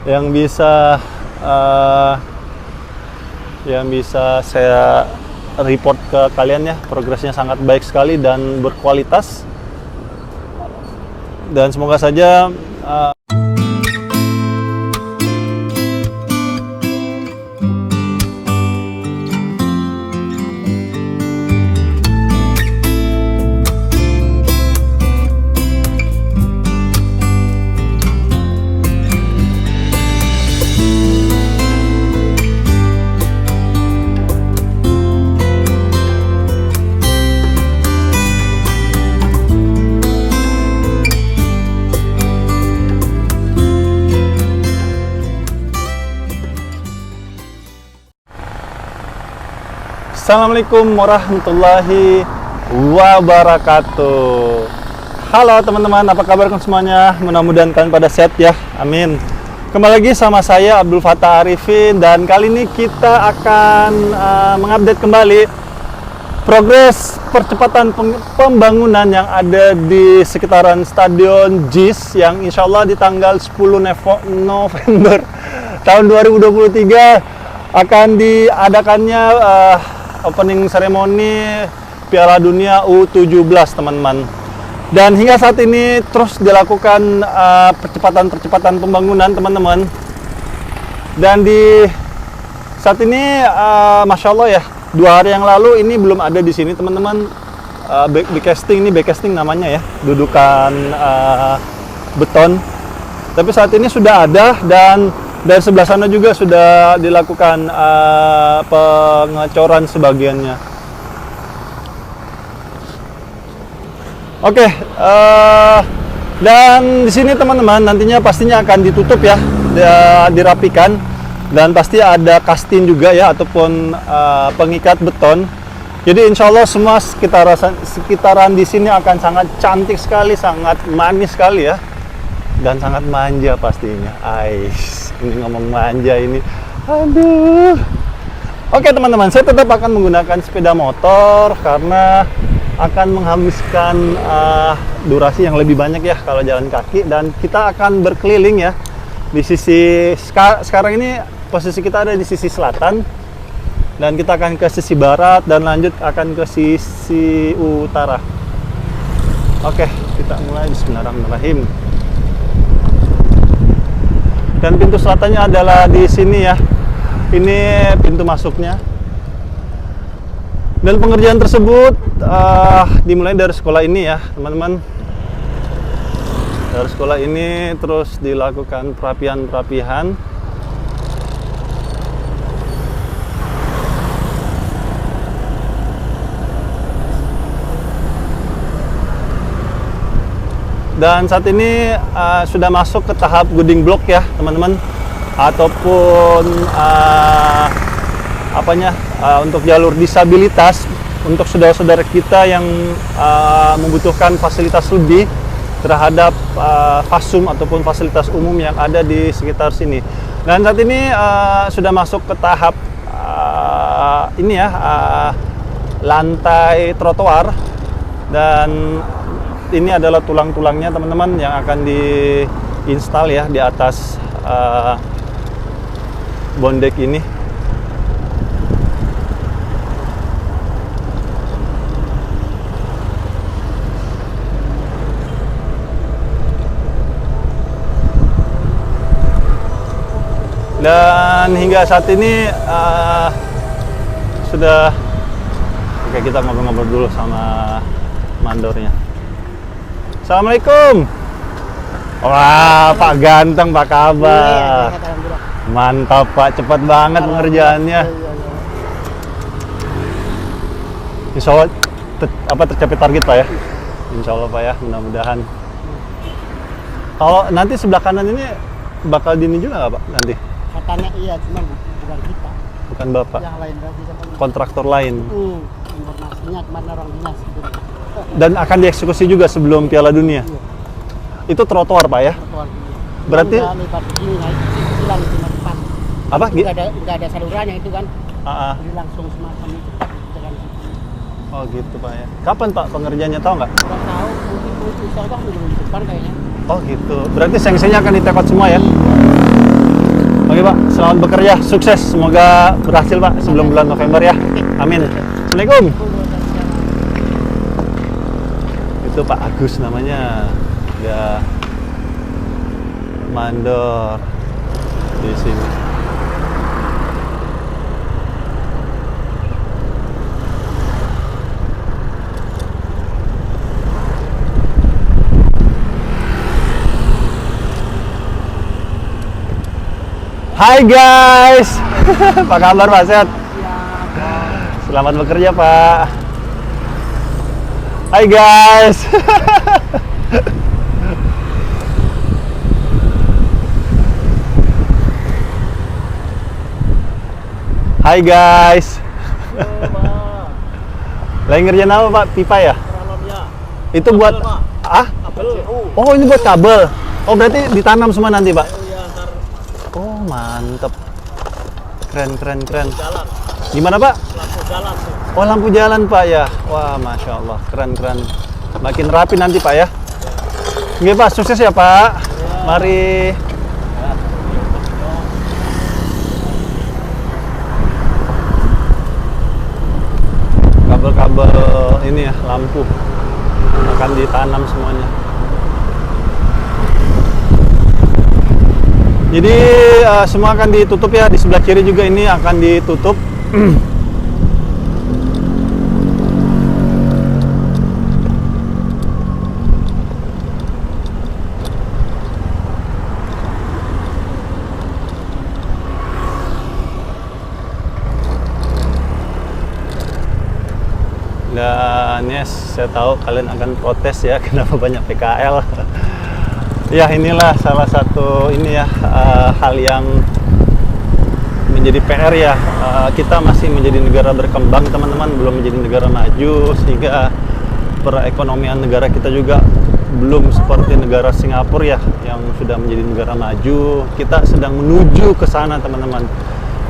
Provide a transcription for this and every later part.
yang bisa saya report ke kalian ya. Progresnya sangat baik sekali dan berkualitas, dan semoga saja Assalamualaikum warahmatullahi wabarakatuh. Halo teman-teman, apa kabar semuanya? Mudah-mudahan kalian pada sehat ya, amin. Kembali lagi sama saya Abdul Fattah Arifin, dan kali ini kita akan mengupdate kembali progres percepatan pembangunan yang ada di sekitaran Stadion JIS yang insya Allah di tanggal 10 November tahun 2023 akan diadakannya opening ceremony Piala Dunia U17 teman-teman. Dan hingga saat ini terus dilakukan percepatan pembangunan teman-teman. Dan di saat ini Masya Allah ya, 2 hari yang lalu ini belum ada di sini teman-teman. Backcasting namanya ya, dudukan beton. Tapi saat ini sudah ada, dan dari sebelah sana juga sudah dilakukan pengecoran sebagiannya. Oke, dan di sini teman-teman nantinya pastinya akan ditutup ya, dirapikan, dan pasti ada kastin juga ya, ataupun pengikat beton. Jadi insya Allah semua sekitaran di sini akan sangat cantik sekali, sangat manis sekali ya, dan sangat manja pastinya. Ini ngomong manja ini, aduh. Oke teman-teman, saya tetap akan menggunakan sepeda motor karena akan menghabiskan durasi yang lebih banyak ya kalau jalan kaki. Dan kita akan berkeliling ya di sisi sekarang ini posisi kita ada di sisi selatan, dan kita akan ke sisi barat dan lanjut akan ke sisi utara. Oke, kita mulai. Bismillahirrahmanirrahim. Dan pintu selatannya adalah di sini ya. Ini pintu masuknya. Dan pengerjaan tersebut dimulai dari sekolah ini ya, teman-teman. Dari sekolah ini terus dilakukan perapian. Dan saat ini sudah masuk ke tahap gooding block ya teman-teman, ataupun untuk jalur disabilitas untuk saudara-saudara kita yang membutuhkan fasilitas lebih terhadap fasum ataupun fasilitas umum yang ada di sekitar sini. Dan saat ini sudah masuk ke tahap lantai trotoar, dan ini adalah tulang-tulangnya teman-teman yang akan diinstal ya di atas bondek ini. Dan hingga saat ini sudah oke, kita ngobrol-ngobrol dulu sama mandornya. Assalamualaikum. Wah, Pak ganteng, Pak kabar? Mantap Pak, cepat banget pengerjaannya. Insya Allah tercapai target Pak ya. Insya Allah Pak ya, mudah-mudahan. Kalau nanti sebelah kanan ini bakal dini juga nggak Pak nanti? Katanya iya, cuma bukan kita. Bukan Bapak. Yang lain berarti kontraktor lain. Informasinya kemana orang dinas gitu. Dan akan dieksekusi juga sebelum Piala Dunia. Iya. Itu trotoar Pak ya? Trotoar. Berarti lebar begini, nah itu silang di depan. Apa? Nggak ada salurannya itu kan. Jadi langsung semacam itu jalan. Oh gitu Pak ya. Kapan Pak pengerjaannya, tahu nggak? Nggak tahu, mungkin insya Allah minggu depan kayaknya. Oh gitu. Berarti sanksinya akan ditekot semua ya? Oke Pak, selamat bekerja, sukses, semoga berhasil Pak sebelum bulan November ya. Amin. Assalamualaikum. Itu Pak Agus namanya, dia mandor di sini. Hai guys, apa kabar Pak? Sehat? Selamat bekerja Pak. Hai guys. Hai guys. Lagi ngerjain apa Pak? Pipa ya? Itu buat Oh ini buat kabel. Oh berarti ditanam semua nanti Pak? Oh mantep, keren. Gimana Pak? Lampu jalan tuh. Oh lampu jalan Pak ya. Wah masya Allah, keren. Makin rapi nanti Pak ya. Oke Pak, sukses ya Pak. Mari. Kabel-kabel ini ya, lampu akan ditanam semuanya. Jadi semua akan ditutup ya, di sebelah kiri juga ini akan ditutup. Dan yes, saya tahu kalian akan protes ya, kenapa banyak PKL. Ya inilah salah satu ini ya hal yang menjadi PR ya. Kita masih menjadi negara berkembang teman-teman, belum menjadi negara maju, sehingga perekonomian negara kita juga belum seperti negara Singapura ya yang sudah menjadi negara maju. Kita sedang menuju ke sana teman-teman.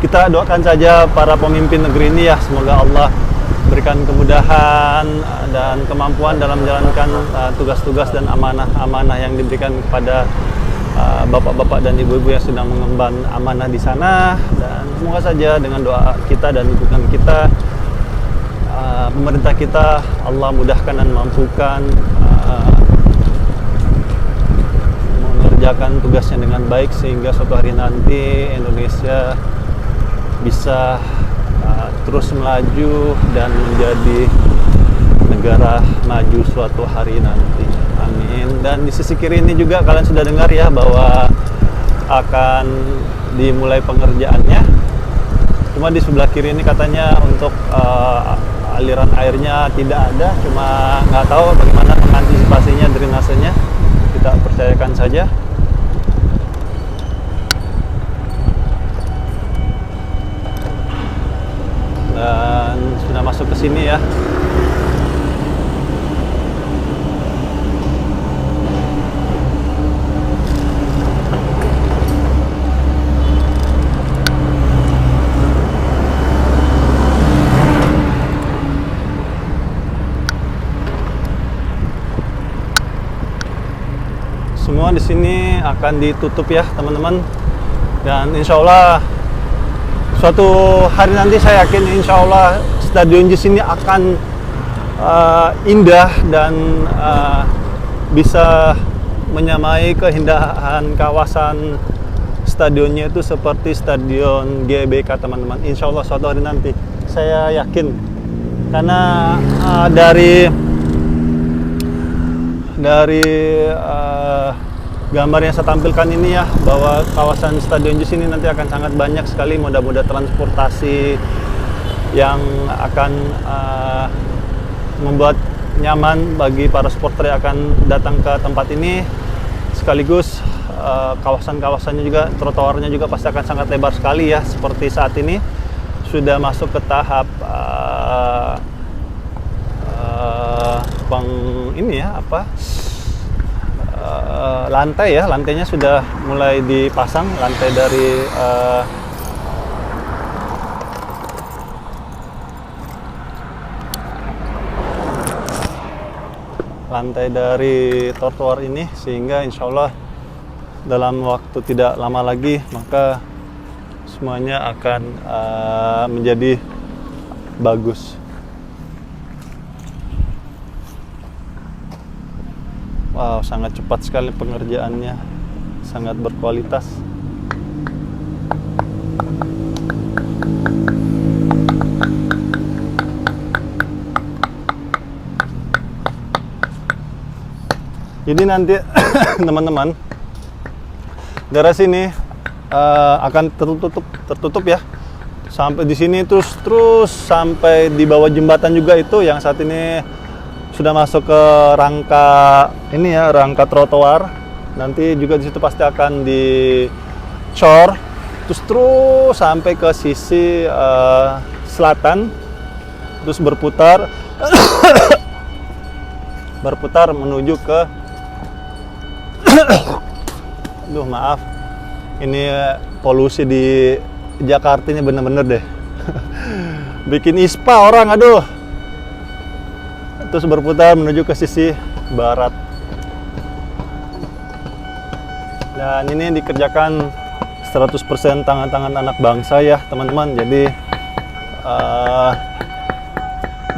Kita doakan saja para pemimpin negeri ini ya, semoga Allah berikan kemudahan dan kemampuan dalam menjalankan tugas-tugas dan amanah-amanah yang diberikan kepada bapak-bapak dan ibu-ibu yang sedang mengemban amanah di sana. Dan semoga saja dengan doa kita dan dukungan kita, pemerintah kita Allah mudahkan dan mampukan mengerjakan tugasnya dengan baik, sehingga suatu hari nanti Indonesia bisa terus melaju dan menjadi negara maju suatu hari nanti. Amin. Dan di sisi kiri ini juga kalian sudah dengar ya bahwa akan dimulai pengerjaannya. Cuma di sebelah kiri ini katanya untuk aliran airnya tidak ada, cuma nggak tahu bagaimana antisipasinya, drainasenya. Kita percayakan saja. Dan sudah masuk ke sini ya. Semua di sini akan ditutup ya teman-teman, dan insya Allah suatu hari nanti saya yakin insya Allah stadion di sini akan indah dan bisa menyamai keindahan kawasan stadionnya itu seperti stadion GBK teman-teman. Insya Allah suatu hari nanti saya yakin, karena dari gambar yang saya tampilkan ini ya, bahwa kawasan stadion di sini nanti akan sangat banyak sekali moda-moda transportasi yang akan membuat nyaman bagi para supporter yang akan datang ke tempat ini. Sekaligus kawasan-kawasannya juga, trotoarnya juga pasti akan sangat lebar sekali ya, seperti saat ini sudah masuk ke tahap lantai ya, lantainya sudah mulai dipasang, lantai dari trotoar ini, sehingga insya Allah dalam waktu tidak lama lagi maka semuanya akan menjadi bagus. Wow, sangat cepat sekali pengerjaannya, sangat berkualitas. Jadi nanti teman-teman, garasi ini akan tertutup ya, sampai di sini terus sampai di bawah jembatan juga itu yang saat ini sudah masuk ke rangka ini ya, rangka trotoar. Nanti juga di situ pasti akan dicor terus sampai ke sisi selatan, terus berputar berputar menuju ke aduh maaf, ini polusi di Jakarta ini bener-bener deh bikin ispa orang, aduh. Terus berputar menuju ke sisi barat. Dan ini dikerjakan 100% tangan-tangan anak bangsa ya teman-teman. Jadi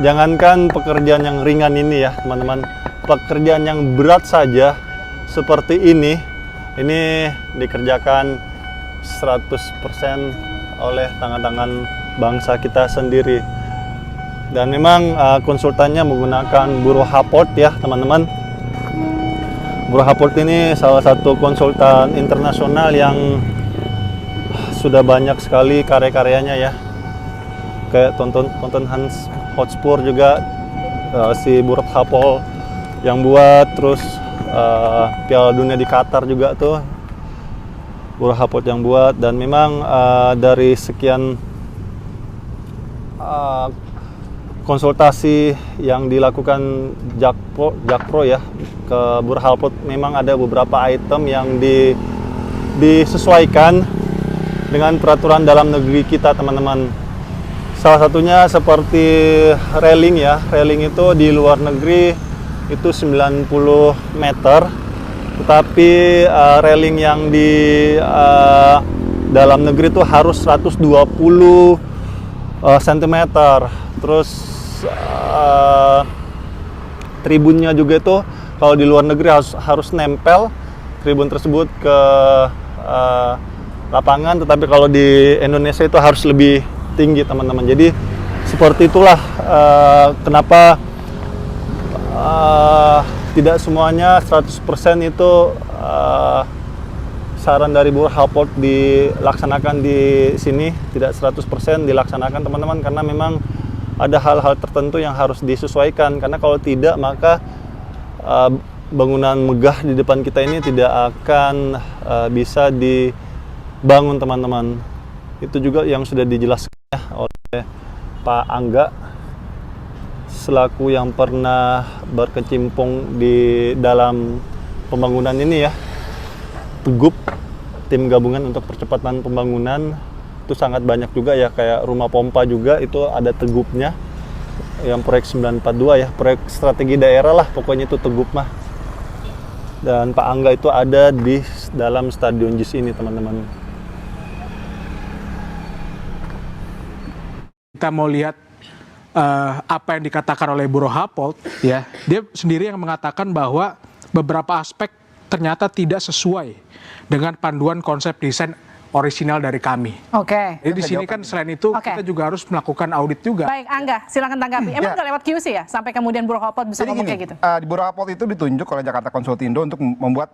jangankan pekerjaan yang ringan ini ya teman-teman, pekerjaan yang berat saja seperti ini dikerjakan 100% oleh tangan-tangan bangsa kita sendiri. Dan memang konsultannya menggunakan Bureau Happold ya teman-teman. Bureau Happold ini salah satu konsultan internasional yang sudah banyak sekali karya-karyanya ya. Kayak tonton Hans Hotspur juga si Bureau Happold yang buat, terus Piala Dunia di Qatar juga tuh Bureau Happold yang buat. Dan memang dari sekian konsultasi yang dilakukan Jakpro ya ke Bureau Happold, memang ada beberapa item yang disesuaikan dengan peraturan dalam negeri kita teman-teman. Salah satunya seperti railing ya, railing itu di luar negeri itu 90 meter, tetapi railing yang di dalam negeri itu harus 120 cm. Terus tribunnya juga itu kalau di luar negeri harus nempel tribun tersebut ke lapangan, tetapi kalau di Indonesia itu harus lebih tinggi teman-teman. Jadi seperti itulah kenapa tidak semuanya 100% itu saran dari Bureau Happold dilaksanakan di sini, tidak 100% dilaksanakan teman-teman, karena memang ada hal-hal tertentu yang harus disesuaikan, karena kalau tidak maka bangunan megah di depan kita ini tidak akan bisa dibangun teman-teman. Itu juga yang sudah dijelaskan oleh Pak Angga selaku yang pernah berkecimpung di dalam pembangunan ini ya. TGUP, tim gabungan untuk percepatan pembangunan, itu sangat banyak juga ya, kayak rumah pompa juga itu ada TGUP-nya, yang proyek 942 ya, proyek strategi daerah lah pokoknya itu TGUP mah. Dan Pak Angga itu ada di dalam Stadion JIS ini teman-teman. Kita mau lihat apa yang dikatakan oleh Bureau Happold ya, dia sendiri yang mengatakan bahwa beberapa aspek ternyata tidak sesuai dengan panduan konsep desain orisinal dari kami. Oke. Jadi di sini kan selain itu kita juga harus melakukan audit juga. Baik, Angga, silakan tanggapi. Emang udah lewat QC ya sampai kemudian Bureau Happold bisa ngomong kayak gitu? Di Bureau Happold itu ditunjuk oleh Jakarta Konsultindo untuk membuat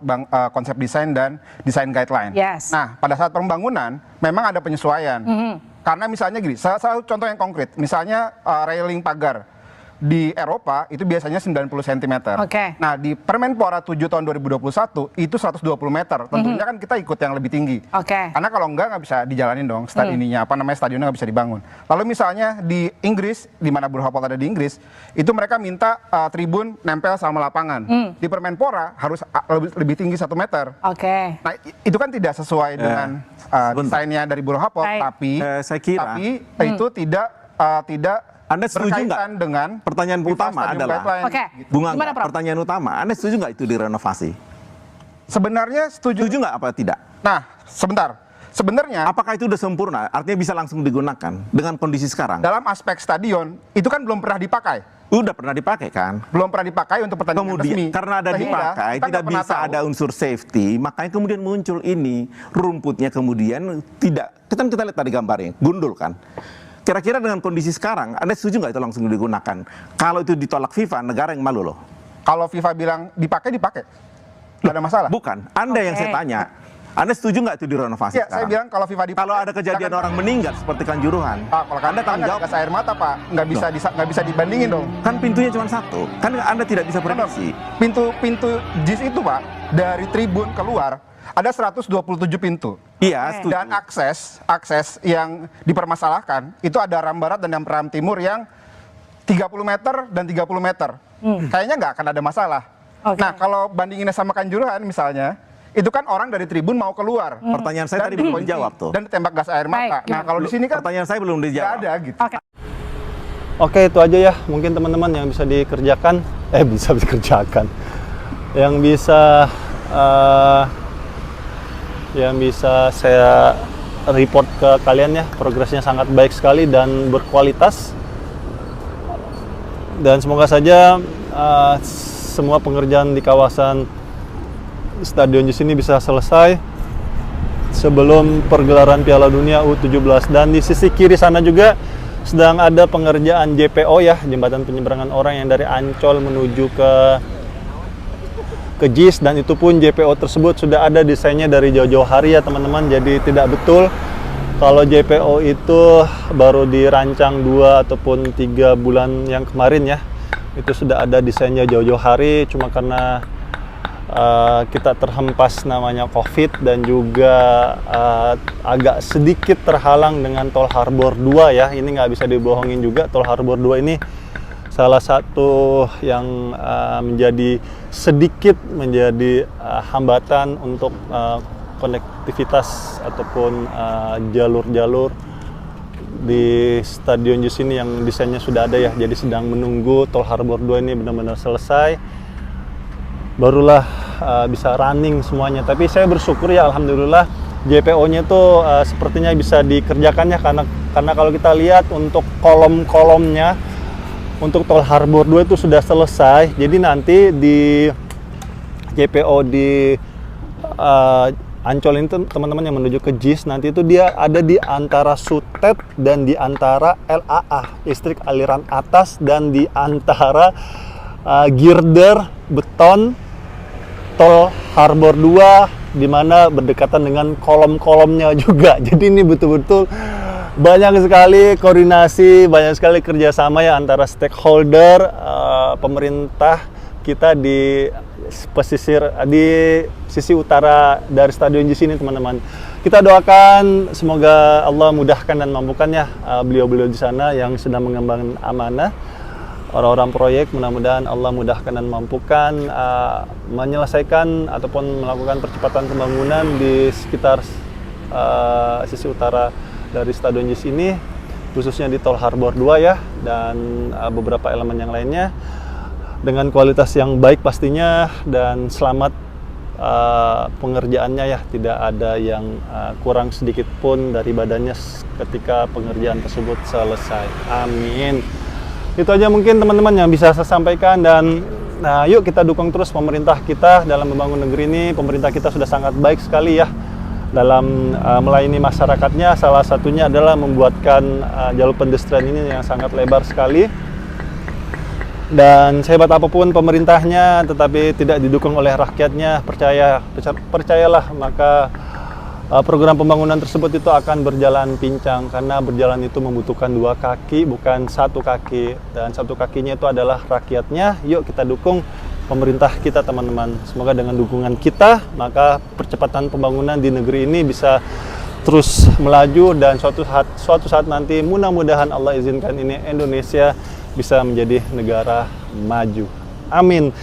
konsep desain dan desain guideline. Yes. Nah, pada saat pembangunan memang ada penyesuaian. Karena misalnya gini, salah satu contoh yang konkret, misalnya railing pagar di Eropa itu biasanya 90 cm. Oke. Nah, di Permenpora 7 tahun 2021 itu 120 meter. Tentunya kan kita ikut yang lebih tinggi. Oke. Karena kalau enggak bisa dijalanin dong stadionnya nggak bisa dibangun. Lalu misalnya di Inggris, di mana Bureau Happold ada di Inggris, itu mereka minta tribun nempel sama lapangan. Di Permenpora harus lebih tinggi 1 meter. Oke. Nah, itu kan tidak sesuai dengan desainnya dari Bureau Happold, Baik. tapi itu tidak Anda setuju nggak dengan pertanyaan utama adalah Oke. Bung Gimana, Angga, Prof? pertanyaan utama, Anda setuju nggak itu direnovasi? sebenarnya setuju. Setuju nggak apa tidak? Nah, sebentar. Sebenarnya Apakah itu udah sempurna? Artinya bisa langsung digunakan dengan kondisi sekarang? dalam aspek stadion itu kan belum pernah dipakai. Udah pernah dipakai kan? Belum pernah dipakai untuk pertandingan resmi. Kemudian karena ada Sehingga dipakai, kita tidak nggak pernah bisa tahu. ada unsur safety, makanya kemudian muncul ini rumputnya kemudian tidak. Kita lihat tadi gambarnya, gundul kan? Kira-kira dengan kondisi sekarang, Anda setuju nggak itu langsung digunakan? Kalau itu ditolak FIFA, negara yang malu loh. Kalau FIFA bilang dipakai, nggak ada masalah. Bukan, Anda yang saya tanya. Anda setuju nggak itu direnovasi Ya, saya sekarang? bilang kalau FIFA dipakai. Kalau ada kejadian silakan. orang meninggal seperti Kanjuruhan, Pak, kalau Anda tanggung jawab. gas air mata, Pak, nggak bisa dibandingin dong. Kan pintunya cuma satu, kan Anda tidak bisa prediksi. Pintu JIS itu, Pak, dari tribun keluar ada 127 pintu. Iya, setuju. Dan akses yang dipermasalahkan itu ada ram barat dan ram timur yang 30 meter dan 30 meter. Kayaknya nggak akan ada masalah. Oke. Nah, kalau bandinginnya sama Kanjuruhan misalnya, itu kan orang dari tribun mau keluar. Pertanyaan saya Dan tadi belum dikunci dijawab tuh. Dan ditembak gas air mata. Baik, Nah, kalau di sini kan Pertanyaan saya belum nggak dijawab. ada gitu. Oke. Oke, itu aja ya. Mungkin teman-teman yang bisa dikerjakan, bisa dikerjakan. Yang bisa saya report ke kalian ya, progresnya sangat baik sekali dan berkualitas. Dan semoga saja semua pengerjaan di kawasan Stadion JIS ini bisa selesai sebelum pergelaran Piala Dunia U17. Dan di sisi kiri sana juga sedang ada pengerjaan JPO ya, jembatan penyeberangan orang yang dari Ancol menuju ke JIS, dan itu pun JPO tersebut sudah ada desainnya dari jauh-jauh hari ya teman-teman. Jadi tidak betul kalau JPO itu baru dirancang 2 ataupun 3 bulan yang kemarin ya. Itu sudah ada desainnya jauh-jauh hari, cuma karena kita terhempas namanya COVID dan juga agak sedikit terhalang dengan Tol Harbor 2 ya. Ini nggak bisa dibohongin juga, Tol Harbor 2 ini salah satu yang sedikit menjadi hambatan untuk konektivitas ataupun jalur-jalur di Stadion JIS ini yang desainnya sudah ada ya. Jadi sedang menunggu Tol Harbor 2 ini benar-benar selesai, barulah bisa running semuanya. Tapi saya bersyukur ya, alhamdulillah JPO-nya itu sepertinya bisa dikerjakan ya, karena kalau kita lihat untuk kolom-kolomnya untuk Tol Harbor 2 itu sudah selesai. Jadi nanti di JPO di Ancol ini teman-teman yang menuju ke JIS, nanti itu dia ada di antara Sutet dan di antara LAA, listrik aliran atas, dan di antara girder beton Tol Harbor 2, di mana berdekatan dengan kolom-kolomnya juga. Jadi ini betul-betul banyak sekali koordinasi, banyak sekali kerjasama ya antara stakeholder, pemerintah kita di sisi utara dari Stadion JIS ini teman-teman. Kita doakan semoga Allah mudahkan dan mampukan ya beliau-beliau di sana yang sedang mengembangkan amanah. Orang-orang proyek, mudah-mudahan Allah mudahkan dan mampukan menyelesaikan ataupun melakukan percepatan pembangunan di sekitar sisi utara dari Stadion JIS ini, khususnya di Tol Harbor 2 ya, dan beberapa elemen yang lainnya dengan kualitas yang baik pastinya, dan selamat pengerjaannya ya, tidak ada yang kurang sedikit pun dari badannya ketika pengerjaan tersebut selesai. Amin. Itu aja mungkin teman-teman yang bisa saya sampaikan, dan yuk kita dukung terus pemerintah kita dalam membangun negeri ini. Pemerintah kita sudah sangat baik sekali ya dalam melayani masyarakatnya. Salah satunya adalah membuatkan jalur pedestrian ini yang sangat lebar sekali. Dan sehebat apapun pemerintahnya, tetapi tidak didukung oleh rakyatnya, percayalah, maka program pembangunan tersebut itu akan berjalan pincang, karena berjalan itu membutuhkan 2 kaki, bukan 1 kaki, dan 1 kakinya itu adalah rakyatnya. Yuk kita dukung pemerintah kita teman-teman. Semoga dengan dukungan kita, maka percepatan pembangunan di negeri ini bisa terus melaju, dan suatu saat nanti mudah-mudahan Allah izinkan ini Indonesia bisa menjadi negara maju. Amin.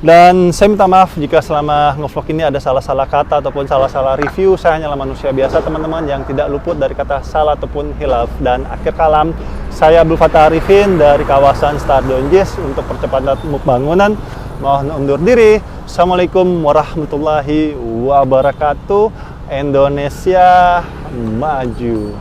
Dan saya minta maaf jika selama ngevlog ini ada salah-salah kata ataupun salah-salah review. Saya hanyalah manusia biasa teman-teman yang tidak luput dari kata salah ataupun hilaf. Dan akhir kalam, saya Abdul Fattah Arifin dari kawasan Stadion JIS untuk percepatan pembangunan. Mohon undur diri. Assalamualaikum warahmatullahi wabarakatuh. Indonesia maju.